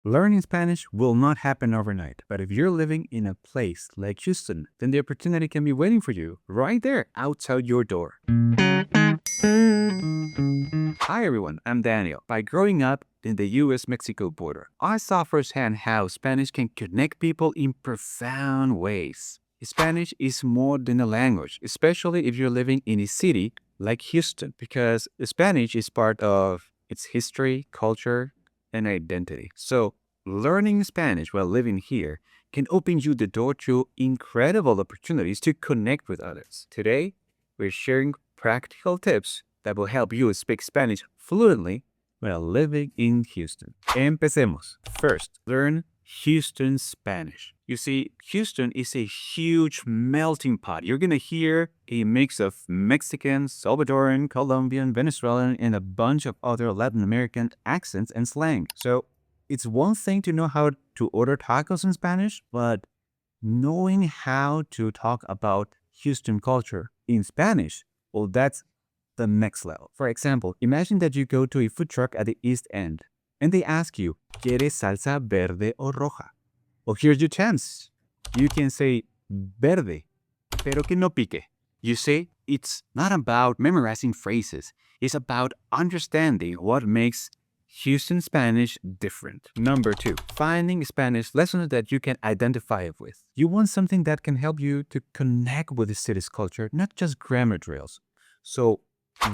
Learning Spanish will not happen overnight, but if you're living in a place like Houston, then the opportunity can be waiting for you right there outside your door. Hi everyone, I'm Daniel. By growing up in the US-Mexico border, I saw firsthand how Spanish can connect people in profound ways. Spanish is more than a language, especially if you're living in a city like Houston, because Spanish is part of its history, culture, and identity. So, learning Spanish while living here can open you the door to incredible opportunities to connect with others. Today, we're sharing practical tips that will help you speak Spanish fluently while living in Houston. Empecemos. First, learn Houston Spanish. You see, Houston is a huge melting pot. You're going to hear a mix of Mexican, Salvadoran, Colombian, Venezuelan, and a bunch of other Latin American accents and slang. So it's one thing to know how to order tacos in Spanish, but knowing how to talk about Houston culture in Spanish, well, that's the next level. For example, imagine that you go to a food truck at the East End and they ask you, ¿Quieres salsa verde o roja? Well, here's your chance. You can say verde, pero que no pique. You see, it's not about memorizing phrases. It's about understanding what makes Houston Spanish different. Number 2, finding Spanish lessons that you can identify with. You want something that can help you to connect with the city's culture, not just grammar drills. So,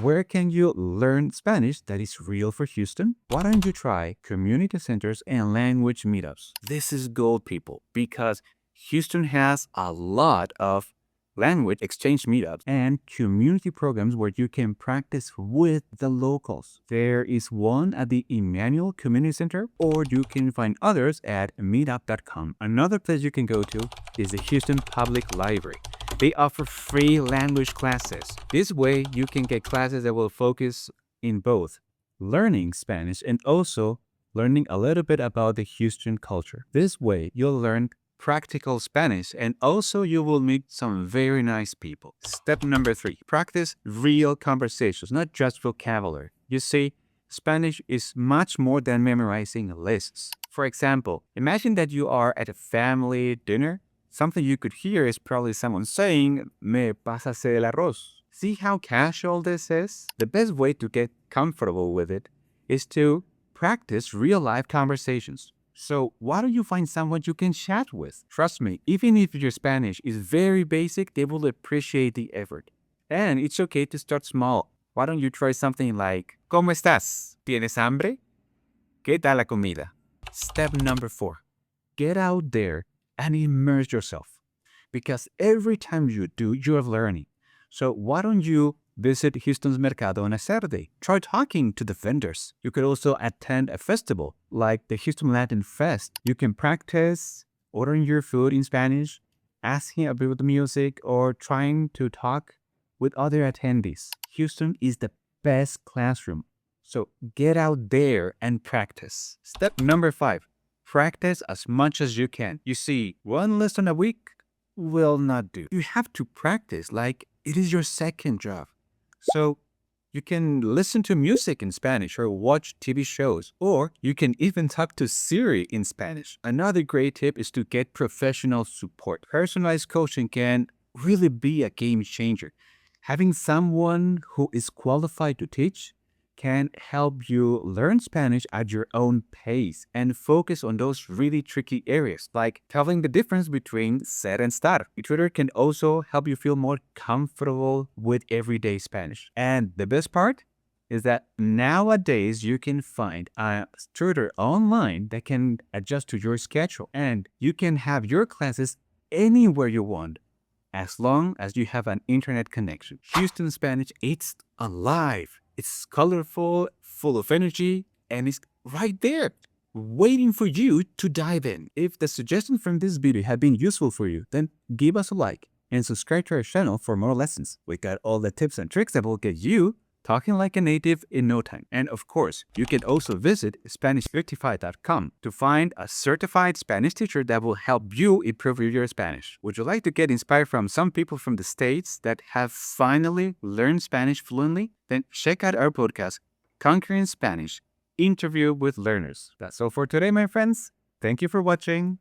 where can you learn Spanish that is real for Houston? Why don't you try community centers and language meetups? This is gold, people, because Houston has a lot of language exchange meetups and community programs where you can practice with the locals. There is one at the Emmanuel Community Center, or you can find others at meetup.com. Another place you can go to is the Houston Public Library. They offer free language classes. This way, you can get classes that will focus in both learning Spanish and also learning a little bit about the Houston culture. This way, you'll learn practical Spanish and also you will meet some very nice people. Step number 3, practice real conversations, not just vocabulary. You see, Spanish is much more than memorizing lists. For example, imagine that you are at a family dinner. Something you could hear is probably someone saying, "Me pasas el arroz." See how casual this is? The best way to get comfortable with it is to practice real-life conversations. So why don't you find someone you can chat with? Trust me, even if your Spanish is very basic, they will appreciate the effort. And it's okay to start small. Why don't you try something like, ¿Cómo estás? ¿Tienes hambre? ¿Qué tal la comida? Step number 4, get out there and immerse yourself. Because every time you do, you're learning. So why don't you visit Houston's Mercado on a Saturday? Try talking to the vendors. You could also attend a festival like the Houston Latin Fest. You can practice ordering your food in Spanish, asking about the music, or trying to talk with other attendees. Houston is the best classroom. So get out there and practice. Step number 5, practice as much as you can. You see, one lesson a week will not do. You have to practice like it is your second job. So you can listen to music in Spanish or watch TV shows, or you can even talk to Siri in Spanish. Another great tip is to get professional support. Personalized coaching can really be a game changer. Having someone who is qualified to teach can help you learn Spanish at your own pace and focus on those really tricky areas, like telling the difference between ser and estar. A tutor can also help you feel more comfortable with everyday Spanish. And the best part is that nowadays you can find a tutor online that can adjust to your schedule, and you can have your classes anywhere you want, as long as you have an internet connection. Houston Spanish, it's alive. It's colorful, full of energy, and it's right there, waiting for you to dive in. If the suggestions from this video have been useful for you, then give us a like and subscribe to our channel for more lessons. We got all the tips and tricks that will get you talking like a native in no time. And of course, you can also visit Spanish55.com to find a certified Spanish teacher that will help you improve your Spanish. Would you like to get inspired from some people from the States that have finally learned Spanish fluently? Then check out our podcast, Conquering Spanish, interview with learners. That's all for today, my friends. Thank you for watching.